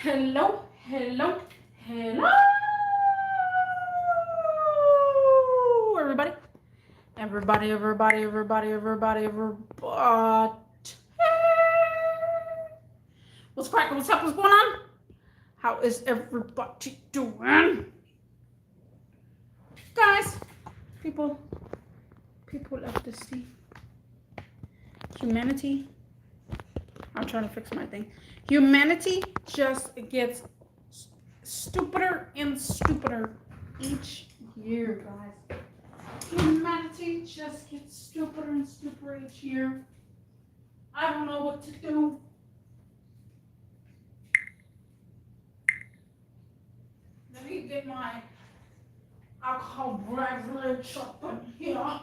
Hello, hello, hello, everybody. Everybody. What's cracking? What's up? What's going on? How is everybody doing? Guys, people of the sea, humanity. I'm trying to fix my thing. Humanity just gets stupider and stupider each year, guys. Humanity just gets stupider and stupider each year. I don't know what to do. Let me get my alcohol beverage up in here.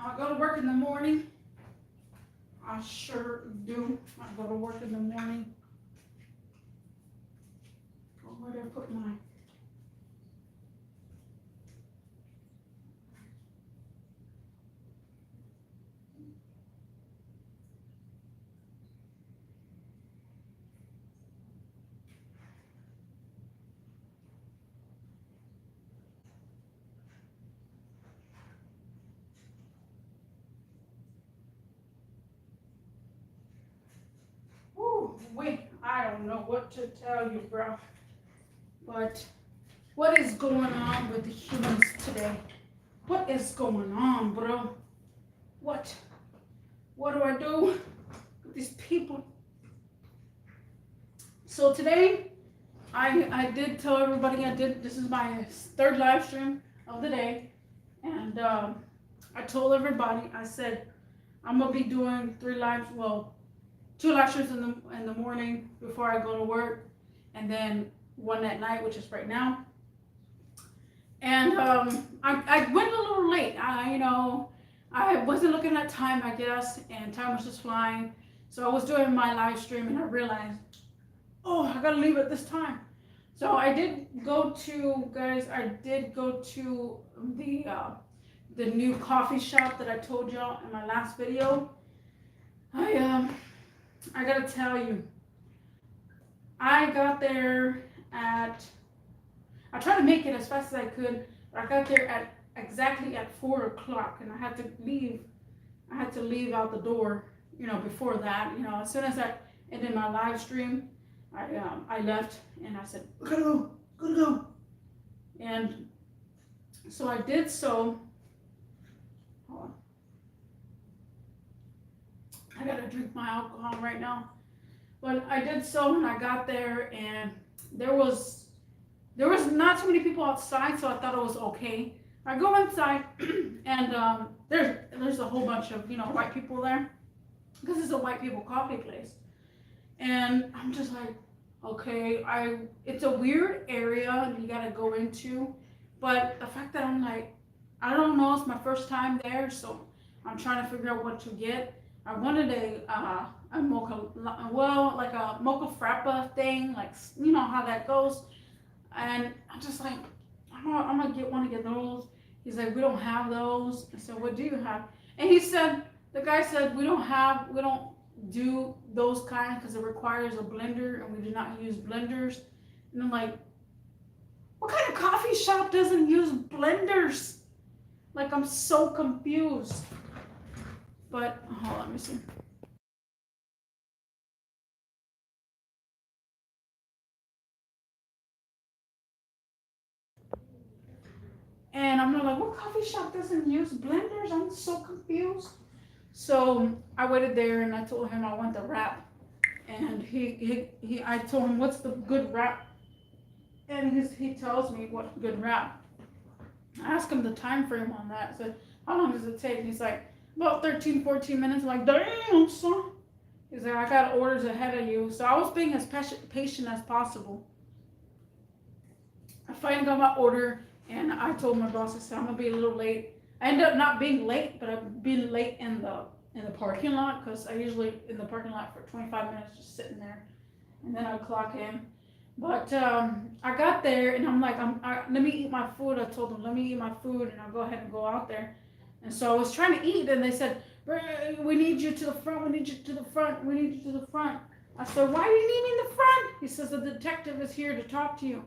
I go to work in the morning. I sure do. I go to work in the morning. Oh, where did I put my... Wait, I don't know what to tell you, bro. But what is going on with the humans today? What is going on, bro? What do I do with these people? So today, I did tell everybody this is my third live stream of the day. And I told everybody, I said, I'm going to be doing 2 live streams in the morning before I go to work, and then one at night, which is right now. And I went a little late. I wasn't looking at time, I guess, and time was just flying. So I was doing my live stream, and I realized, oh, I gotta leave at this time. So I did go to, guys, the new coffee shop that I told y'all in my last video. I gotta tell you, I got there I tried to make it as fast as I could, but I got there exactly at 4 o'clock, and I had to leave out the door, before that. As soon as I ended my live stream, I left, and I said, gotta go. And so I did so. Hold on. I gotta drink my alcohol right now. But I did so, and I got there, and there was not too many people outside, so I thought it was okay. I go inside, and there's a whole bunch of white people there, because it's a white people coffee place. And I'm just like, okay, it's a weird area and you gotta go into, but the fact that I'm like, I don't know, it's my first time there, so I'm trying to figure out what to get. I wanted a mocha, like a mocha frappa thing, like, how that goes. And I'm just like, I'm gonna get one of those. He's like, we don't have those. I said, what do you have? And the guy said, we don't do those kind because it requires a blender, and we do not use blenders. And I'm like, what kind of coffee shop doesn't use blenders? Like, I'm so confused. But hold on, let me see. And I'm like, what coffee shop doesn't use blenders? I'm so confused. So I waited there, and I told him I want the wrap. And I told him, what's the good wrap? And he tells me what good wrap. I asked him the time frame on that. I said, how long does it take? And he's like, about 13, 14 minutes. I'm like, damn, son. He's like, I got orders ahead of you. So I was being as patient as possible. I finally got my order, and I told my boss, I said, I'm gonna be a little late. I ended up not being late, but I've been late in the parking lot, because I usually in the parking lot for 25 minutes just sitting there. and then I'll clock in. But I got there and I'm like, let me eat my food. I told them, let me eat my food and I'll go ahead and go out there. And so I was trying to eat and they said, we need you to the front, we need you to the front, we need you to the front. I said, why do you need me in the front? He says, the detective is here to talk to you.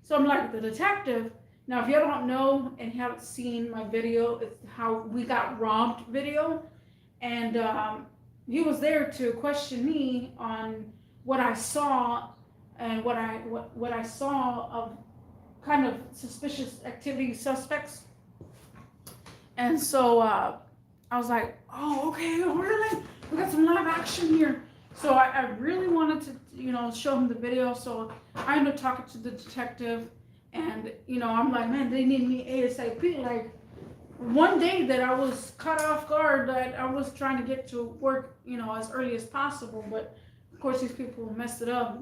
So I'm like, the detective? Now, if you don't know and haven't seen my video, it's how we got robbed video. And he was there to question me on what I saw and what I saw of kind of suspicious activity suspects. And so I was like, oh, okay, really? We got some live action here. So I really wanted to, show him the video. So I ended up talking to the detective. And, I'm like, man, they need me ASAP. Like, one day that I was caught off guard, that I was trying to get to work, as early as possible. But, of course, these people messed it up.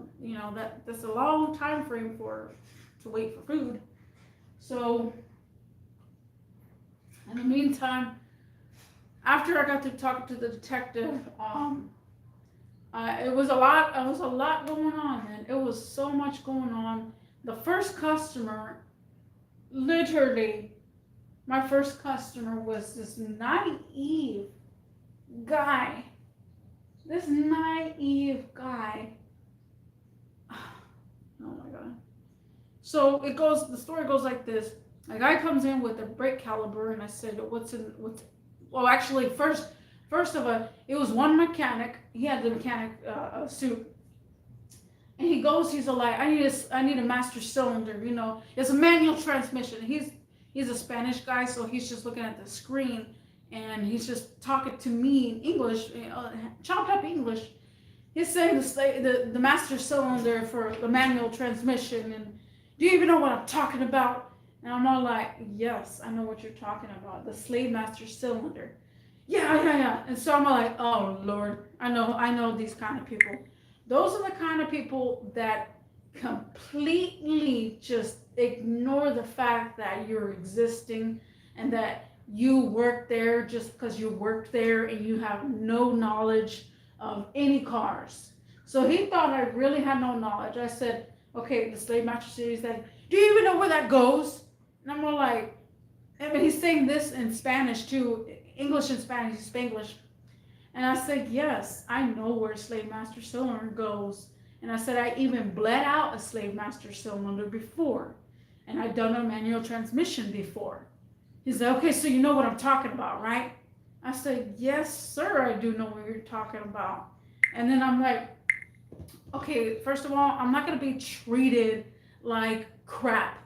That's a long time frame to wait for food. So, in the meantime, after I got to talk to the detective, it was a lot going on, and it was so much going on. The first customer, literally, my first customer was this naive guy. This naive guy. Oh my God. So the story goes like this. A guy comes in with a brake caliber, and I said, well, actually, first of all, it was one mechanic. He had the mechanic suit. And he goes, he's like, I need a master cylinder, It's a manual transmission. He's a Spanish guy, so he's just looking at the screen, and he's just talking to me in English, chopped up English. He's saying the master cylinder for the manual transmission, and do you even know what I'm talking about? And I'm all like, yes, I know what you're talking about, the slave master cylinder. Yeah. And so I'm like, oh Lord, I know these kind of people. Those are the kind of people that completely just ignore the fact that you're existing and that you work there just because you worked there and you have no knowledge of any cars. So he thought I really had no knowledge. I said, okay, the slave master series, that, do you even know where that goes? And I'm all like, he's saying this in Spanish too, English and Spanish, Spanglish. And I said, yes, I know where a slave master cylinder goes. And I said, I even bled out a slave master cylinder before. And I'd done a manual transmission before. He said, okay, so you know what I'm talking about, right? I said, yes, sir, I do know what you're talking about. And then I'm like, okay, first of all, I'm not going to be treated like crap.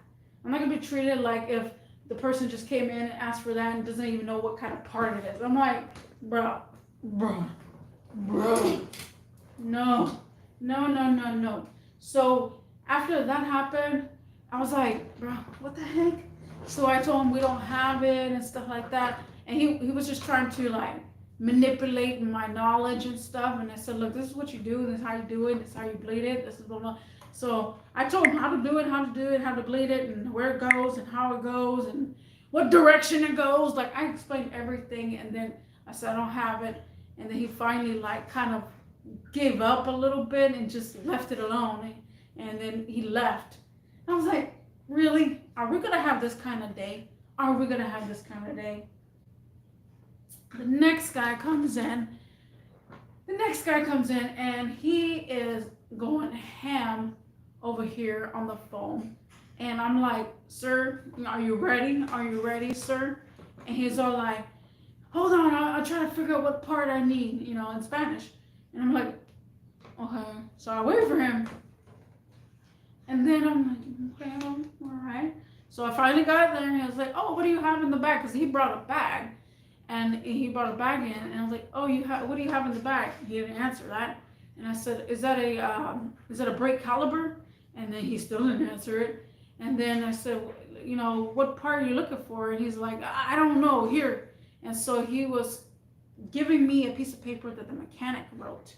I'm not going to be treated like if the person just came in and asked for that and doesn't even know what kind of part it is. I'm like, bro. No. So after that happened, I was like, bro, what the heck? So I told him we don't have it and stuff like that. And he was just trying to like manipulate my knowledge and stuff. And I said, look, this is what you do. This is how you do it. This is how you bleed it. This is blah, blah. So I told him how to do it, how to bleed it, and where it goes and how it goes and what direction it goes. Like I explained everything. And then I said, I don't have it. And then he finally like kind of gave up a little bit and just left it alone. And then he left. I was like, really? Are we going to have this kind of day? Are we going to have this kind of day? The next guy comes in. And he is going ham over here on the phone. And I'm like, sir, are you ready? Are you ready, sir? And he's all like, hold on, I'll try to figure out what part I need, in Spanish. And I'm like, okay. So I wait for him. And then I'm like, okay, all right. So I finally got there and he was like, oh, what do you have in the bag? Because he brought a bag. And he brought a bag in. And I was like, oh, what do you have in the bag? He didn't answer that. And I said, is that a brake caliber? And then he still didn't answer it. And then I said, what part are you looking for? And he's like, I don't know, here. And so he was giving me a piece of paper that the mechanic wrote.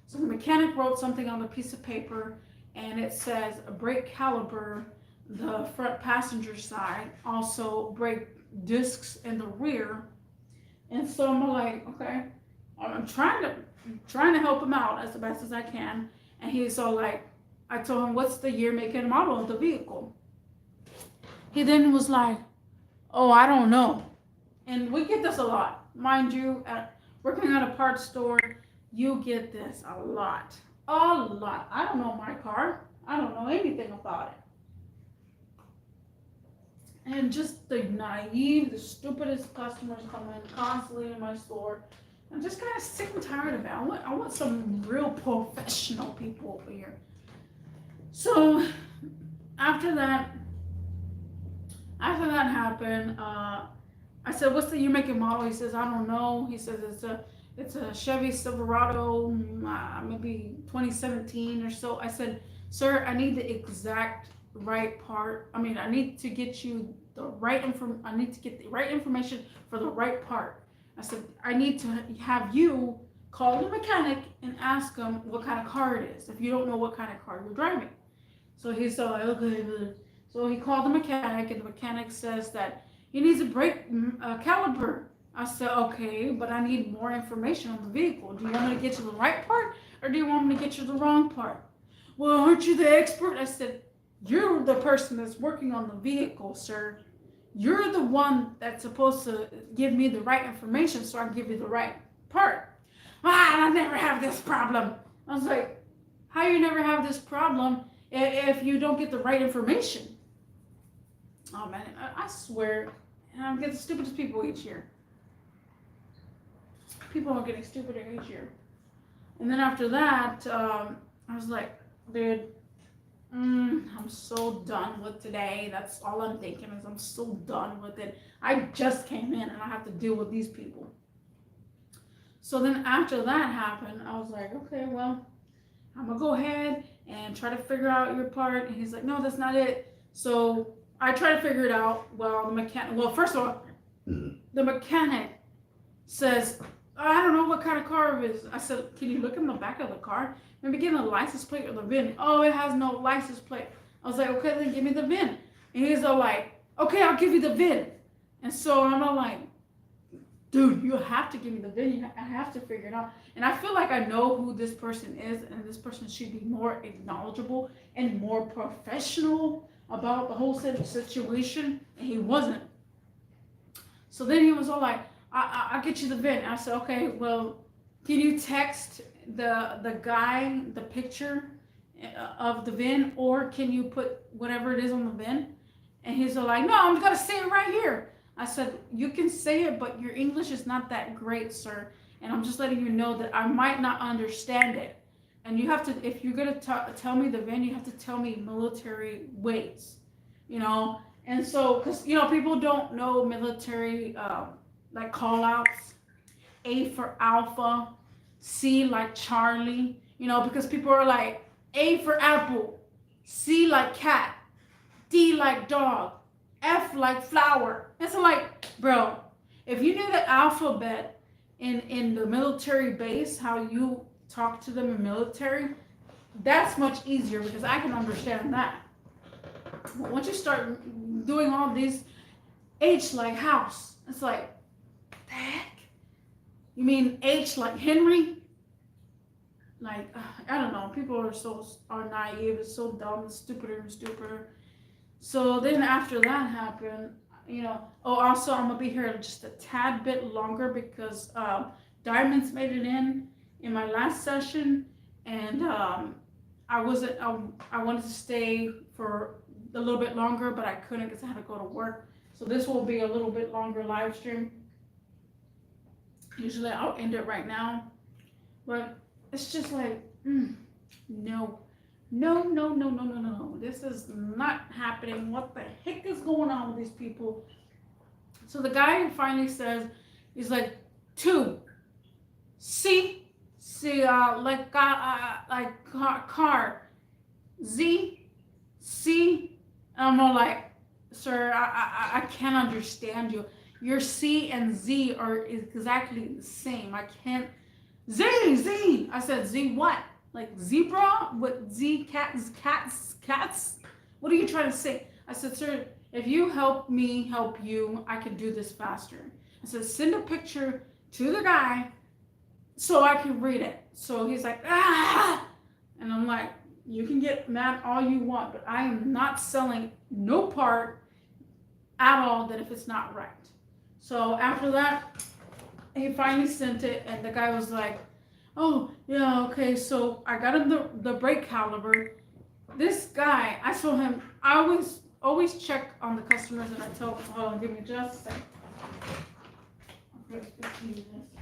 So the mechanic wrote something on the piece of paper, and it says a brake caliber, the front passenger side, also brake discs in the rear. And so I'm like, okay, I'm trying to help him out as best as I can. And he's all like, I told him, what's the year, make, and model of the vehicle? He then was like, oh, I don't know. And we get this a lot. Mind you, working at a parts store, you get this a lot. A lot. I don't know my car. I don't know anything about it. And just the naive, the stupidest customers come in constantly in my store. I'm just kind of sick and tired of it. I want some real professional people over here. So after that happened, I said, "What's the year, make, and model?" He says, "I don't know." He says it's a Chevy Silverado, maybe 2017 or so. I said, "Sir, I need the exact right part. I mean, I need to get you the right I need to get the right information for the right part." I said, "I need to have you call the mechanic and ask him what kind of car it is if you don't know what kind of car you're driving." So he's like, "Okay." So he called the mechanic, and the mechanic says that he needs a brake caliper. I said, "Okay, but I need more information on the vehicle. Do you want me to get you the right part, or do you want me to get you the wrong part?" "Well, aren't you the expert?" I said, "You're the person that's working on the vehicle, sir. You're the one that's supposed to give me the right information so I can give you the right part." "I never have this problem." I was like, "How you never have this problem if you don't get the right information?" Oh man, I swear, I'm getting the stupidest people each year. People are getting stupider each year. And then after that, I was like, dude, I'm so done with today. That's all I'm thinking is I'm so done with it. I just came in and I have to deal with these people. So then after that happened, I was like, okay, well, I'm gonna go ahead and try to figure out your part. And he's like, no, that's not it. So I try to figure it out. Well, first of all, the mechanic says, I don't know what kind of car it is. I said, can you look in the back of the car? Maybe get the license plate or the VIN. Oh, it has no license plate. I was like, okay, then give me the VIN. And he's all like, okay, I'll give you the VIN. And so I'm all like, dude, you have to give me the VIN. I have to figure it out. And I feel like I know who this person is, and this person should be more knowledgeable and more professional about the whole situation. And he wasn't. So then he was all like, I'll get you the VIN. I said, okay, well, can you text the guy the picture of the VIN, or can you put whatever it is on the VIN? And he's all like, no, I'm gonna say it right here. I said, you can say it, but your English is not that great, sir. And I'm just letting you know that I might not understand it. And you have to, if you're gonna tell me the VIN, you have to tell me military weights, you know? And so, cause people don't know military, like call outs. A for Alpha, C like Charlie, because people are like, A for Apple, C like cat, D like dog, F like flower. And so like, bro, if you knew the alphabet in the military base, how you talk to them in military, that's much easier because I can understand that. But once you start doing all these H like house, it's like, the heck? You mean H like Henry? Like, I don't know. People are naive. It's so dumb. It's stupider and stupider. So then after that happened, also I'm gonna be here just a tad bit longer because Diamonds made it in my last session, and I wanted to stay for a little bit longer, but I couldn't because I had to go to work. So this will be a little bit longer live stream. Usually I'll end it right now, but it's just like, no. This is not happening. What the heck is going on with these people? So the guy finally says, he's like, 2, C, like car, Z, C. And I'm all like, sir, I can't understand you. Your C and Z are exactly the same. I can't. Z. I said, Z what? Like zebra? What, Z, cats? What are you trying to say? I said, sir, if you help me help you, I can do this faster. I said, send a picture to the guy so I can read it. So he's like, And I'm like, you can get mad all you want, but I am not selling no part at all that if it's not right. So after that, he finally sent it, and the guy was like, oh, yeah, okay, so I got him the brake caliber. This guy, I told him, I always check on the customers, and I tell them, hold on, give me just a second. Okay, 15 minutes.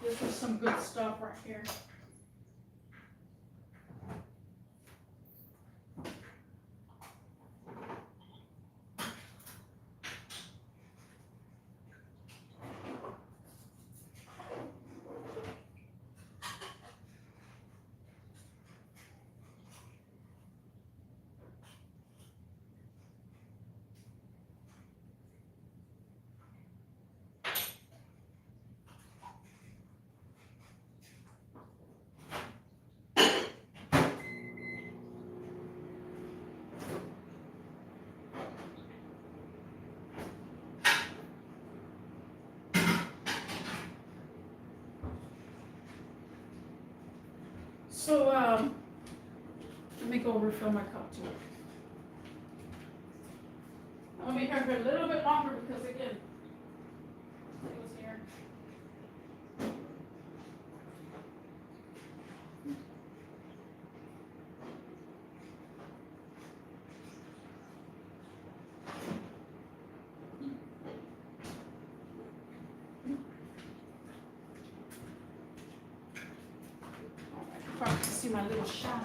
This is some good stuff right here. So, let me go refill my cup too. I'm gonna be here for a little bit longer because again, it was here. Probably can see my little shadow.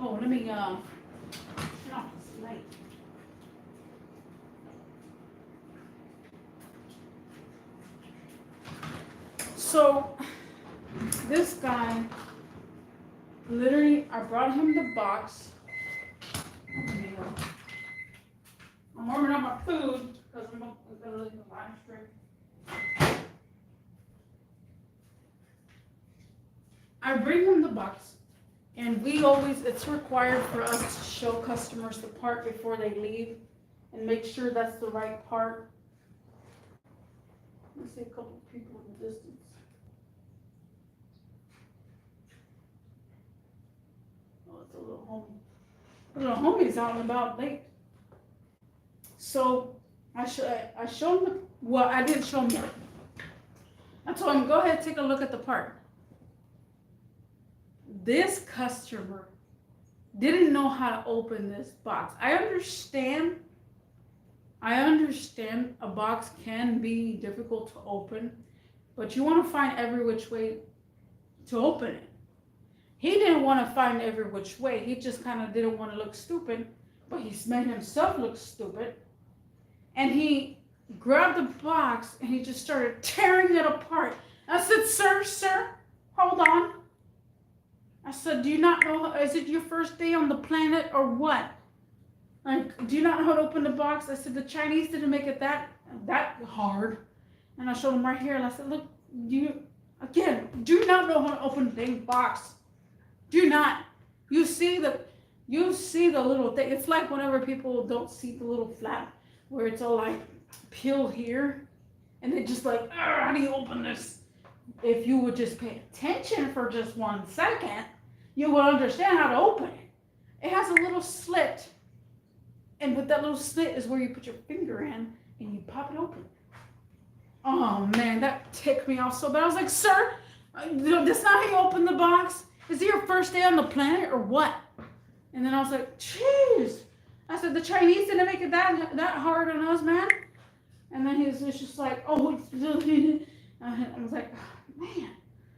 Oh, let me turn off this light. So this guy, literally, I brought him the box. I'm warming up my food because I'm gonna leave the live stream. I bring him the box, and it's required for us to show customers the part before they leave and make sure that's the right part. I see a couple of people in the distance. Oh, it's a little homie. The little homie's out and about late. So I showed him I didn't show him yet. I told him, go ahead, take a look at the part. This customer didn't know how to open this box. I understand a box can be difficult to open, but you want to find every which way to open it. He didn't want to find every which way. He just kind of didn't want to look stupid, but he made himself look stupid. And he grabbed the box and he just started tearing it apart. I said, sir, hold on. I said, do you not know, is it your first day on the planet or what? Like, do you not know how to open the box? I said, the Chinese didn't make it that hard. And I showed him right here, and I said, look, do not know how to open the dang box. Do not. You see the little thing. It's like whenever people don't see the little flap where it's all like peel here, and they just like, how do you open this? If you would just pay attention for just 1 second, you would understand how to open it. It has a little slit, and with that little slit is where you put your finger in and you pop it open. Oh man, that ticked me off so bad. I was like, sir, that's not how you open the box. Is it your first day on the planet or what? And then I was like, jeez. I said, the Chinese didn't make it that hard on us, man. And then he was just like, oh, I was like, oh, man,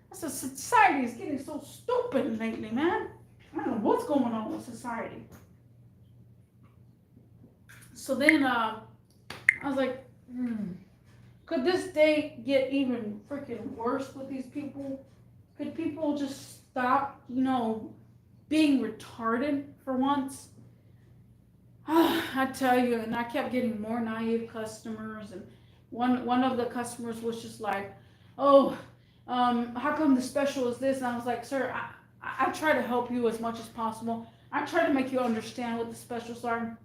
that's a society is getting so stupid lately, man. I don't know what's going on with society. So then I was like, could this day get even freaking worse with these people? Could people just stop, being retarded for once? I tell you, and I kept getting more naive customers, and one of the customers was just like, oh, how come the special is this? And I was like, sir, I try to help you as much as possible. I try to make you understand what the specials are.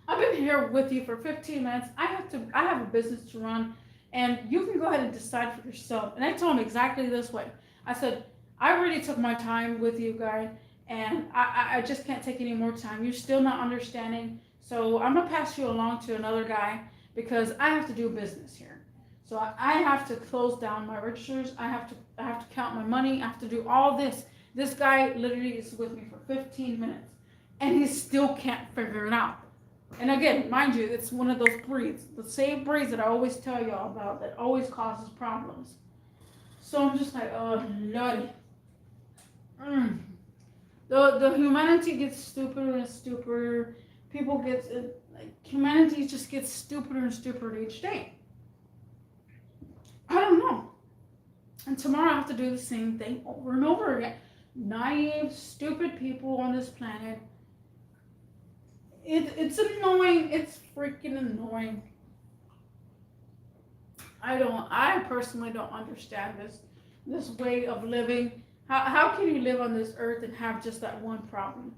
I've been here with you for 15 minutes. I have a business to run, and you can go ahead and decide for yourself. And I told him exactly this way. I said, I already took my time with you, guy, and I just can't take any more time. You're still not understanding, so I'm gonna pass you along to another guy because I have to do business here. So I have to close down my registers. I have to count my money. I have to do all this. This guy literally is with me for 15 minutes, and he still can't figure it out. And again, mind you, it's one of those breeds, the same breeds that I always tell y'all about that always causes problems. So I'm just like, oh lordy. The humanity gets stupider and stupider. People get like humanity just gets stupider and stupider each day. I don't know. And tomorrow I have to do the same thing over and over again. Naive, stupid people on this planet. It's annoying. It's freaking annoying. I personally don't understand this way of living. How can you live on this earth and have just that one problem?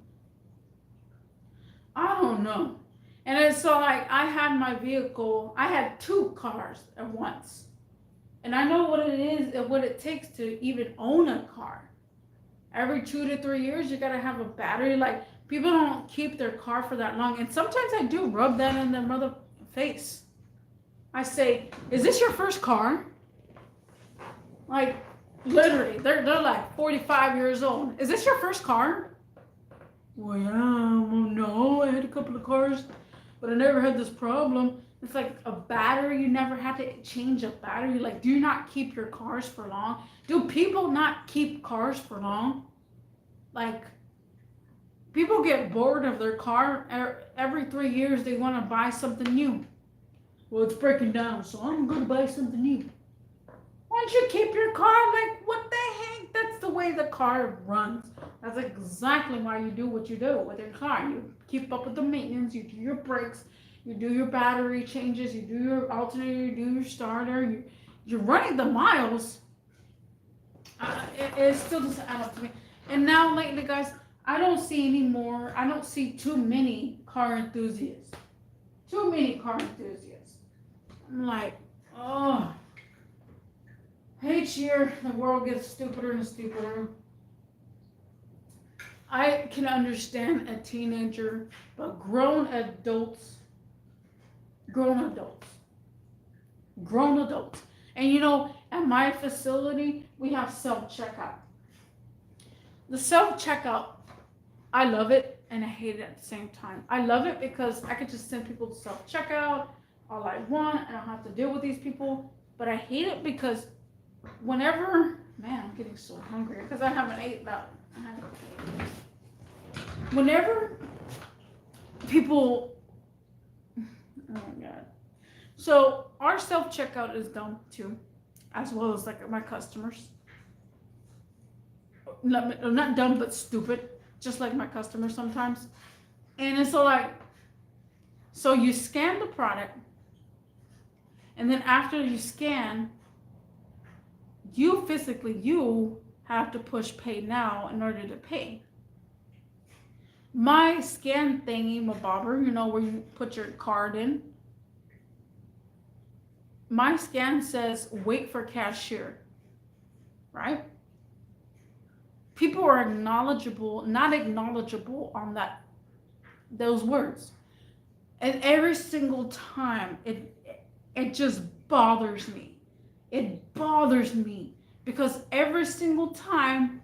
I don't know. And it's so like I had my vehicle, I had two cars at once. And I know what it is and what it takes to even own a car. Every 2 to 3 years, you gotta have a battery. Like, people don't keep their car for that long. And sometimes I do rub that in their mother face. I say, is this your first car? Like, literally, they're like 45 years old. Is this your first car? Well, yeah, well, no, I had a couple of cars, but I never had this problem. It's like a battery. You never had to change a battery. Like, do you not keep your cars for long? Do people not keep cars for long? Like, people get bored of their car. Every 3 years, they want to buy something new. Well, it's breaking down, so I'm going to buy something new. Why don't you keep your car? Like, what the heck? That's the way the car runs. That's exactly why you do what you do with your car. You keep up with the maintenance. You do your brakes. You do your battery changes. You do your alternator. You do your starter. You're running the miles. It still doesn't add up to me. And now lately, guys, I don't see too many car enthusiasts. Too many car enthusiasts. I'm like, oh. Each year, the world gets stupider and stupider. I can understand a teenager, but grown adults. And you know, at my facility, we have self-checkout. The self-checkout, I love it and I hate it at the same time. I love it because I could just send people to self-checkout all I want. I don't have to deal with these people. But I hate it because whenever, man, I'm getting so hungry because I haven't ate that. Whenever people, oh my God. So our self-checkout is dumb too, as well as like my customers. Not dumb, but stupid, just like my customers sometimes. And it's so you scan the product, and then after you scan, you have to push pay now in order to pay. My scan thingy, my bobber, you know, where you put your card in, my scan says wait for cashier, right? People are not acknowledgeable on those words. And every single time it just bothers me. It bothers me because every single time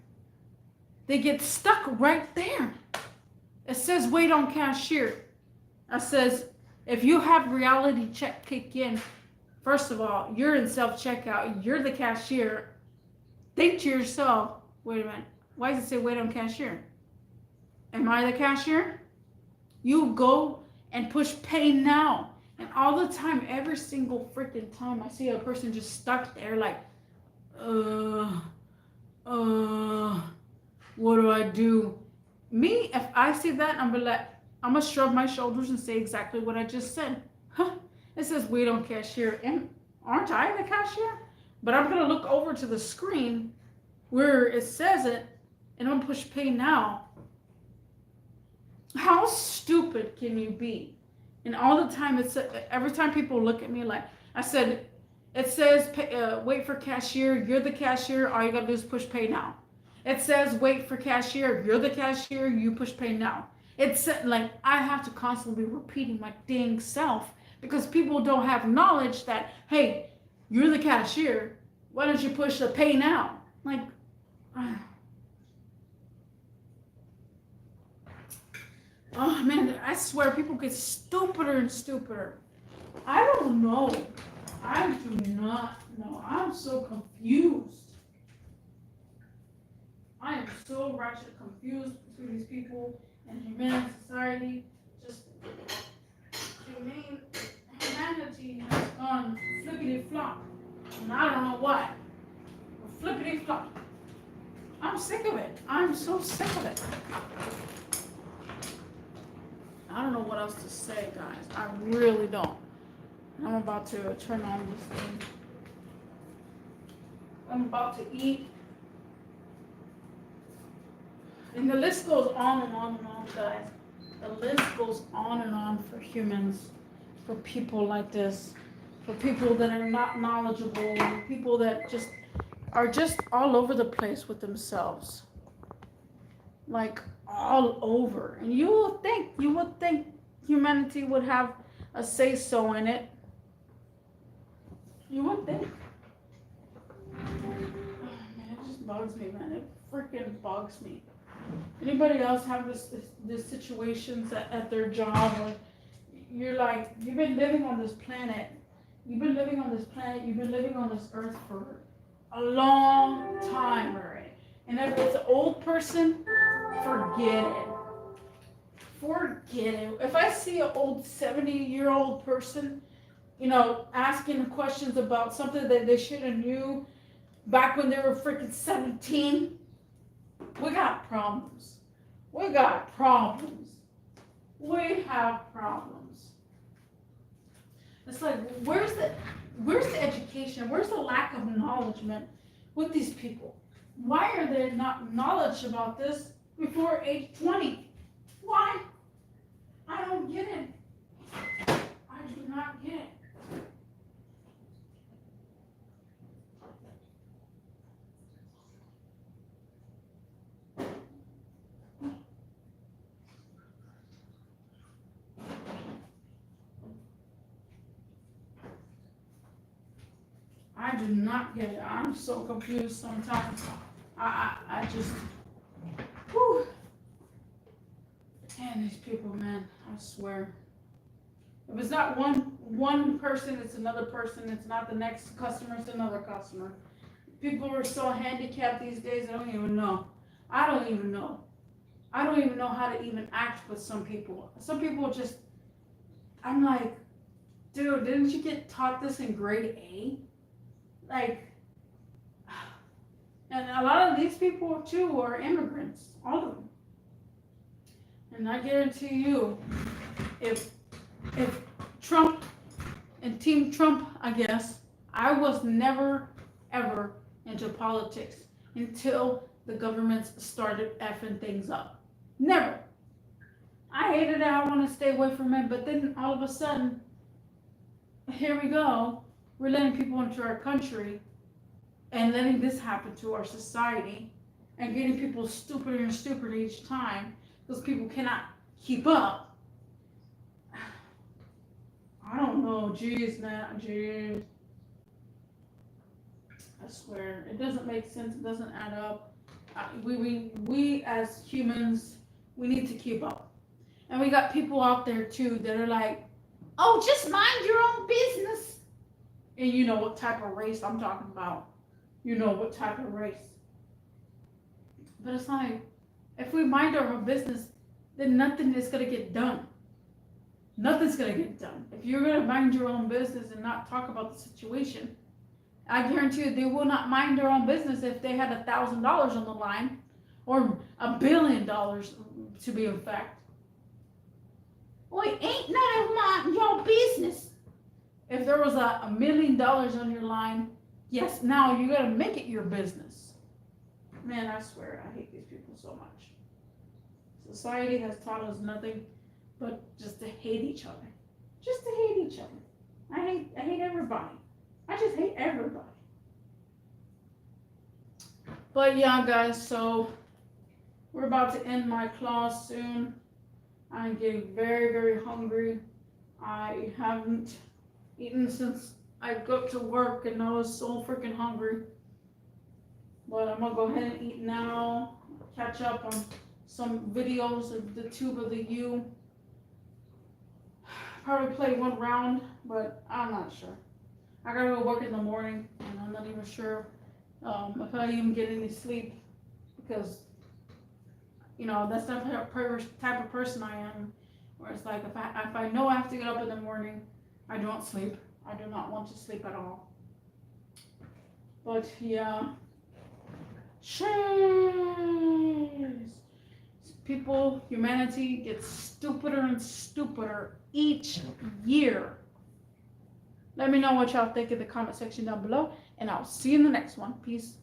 they get stuck right there. It says wait on cashier. It says if you have reality check kick in, first of all, you're in self-checkout, you're the cashier. Think to yourself, wait a minute, why does it say wait on cashier? Am I the cashier? You go and push pay now. And all the time, every single freaking time I see a person just stuck there like, what do I do? Me, if I see that, I'm gonna shrug my shoulders and say exactly what I just said. Huh? It says wait on cashier, and aren't I the cashier? But I'm gonna look over to the screen where it says it, and I'm gonna push pay now. How stupid can you be? And all the time, every time people look at me like, I said, it says wait for cashier. You're the cashier. All you gotta do is push pay now. It says wait for cashier. You're the cashier. You push pay now. It's like I have to constantly be repeating my dang self because people don't have knowledge that, hey, you're the cashier. Why don't you push the pay now? Like, oh man, I swear people get stupider and stupider. I don't know. I do not know. I'm so confused. I am so ratchet confused between these people and society. Just humanity has gone flippity flop. And I don't know why. Flippity flop. I'm sick of it. I'm so sick of it. I don't know what else to say, guys. I really don't. I'm about to turn on this thing. I'm about to eat. And the list goes on and on and on, guys. The list goes on and on for humans, for people like this, for people that are not knowledgeable, people that just are just all over the place with themselves. Like all over. And you would think humanity would have a say-so in it. You would think. Oh, man, it just bugs me, man. It freaking bugs me. Anybody else have this situations at their job where you're like, you've been living on this planet. You've been living on this planet. You've been living on this earth for a long time already. And if it's an old person, forget it. Forget it. If I see an old 70-year-old person, asking questions about something that they should have knew back when they were freaking 17, we got problems. We got problems. We have problems. It's like, where's the education? Where's the lack of acknowledgement with these people? Why are they not knowledge about this before age 20? Why? I don't get it. I do not get it. I do not get it. I'm so confused sometimes. I just, whew. And these people, man, I swear. If it's not one person, it's another person. It's not the next customer, it's another customer. People are so handicapped these days, I don't even know. I don't even know. I don't even know how to even act with some people. Some people just, I'm like, dude, didn't you get taught this in grade A? Like, and a lot of these people too are immigrants, all of them. And I guarantee you, if Trump and Team Trump, I guess, I was never ever into politics until the governments started effing things up. Never. I hated it. I want to stay away from it. But then all of a sudden, here we go. We're letting people into our country and letting this happen to our society and getting people stupider and stupider each time because people cannot keep up. I don't know. Jeez, man. Jeez. I swear. It doesn't make sense. It doesn't add up. We as humans, we need to keep up. And we got people out there too that are like, oh, just mind your own business. And you know what type of race I'm talking about. You know what type of race. But it's like, if we mind our own business, then nothing is going to get done. Nothing's going to get done. If you're going to mind your own business and not talk about the situation, I guarantee you they will not mind their own business if they had $1,000 on the line or $1 billion to be in fact. Well, it ain't none of your business. If there was $1 million on your line, yes, now you gotta make it your business. Man, I swear, I hate these people so much. Society has taught us nothing but just to hate each other. just to hate each other. I hate everybody. I just hate everybody. But yeah, guys, so we're about to end my class soon. I'm getting very, very hungry. I haven't eaten since I got to work and I was so freaking hungry. But I'm gonna go ahead and eat now. Catch up on some videos of the Tube of the U. Probably play one round, but I'm not sure. I gotta go work in the morning, and I'm not even sure if I even get any sleep because, you know, that's the type of person I am. Where it's like if I know I have to get up in the morning, I don't sleep. I do not want to sleep at all. But yeah, cheers. People, humanity gets stupider and stupider each year. Let me know what y'all think in the comment section down below, and I'll see you in the next one. Peace.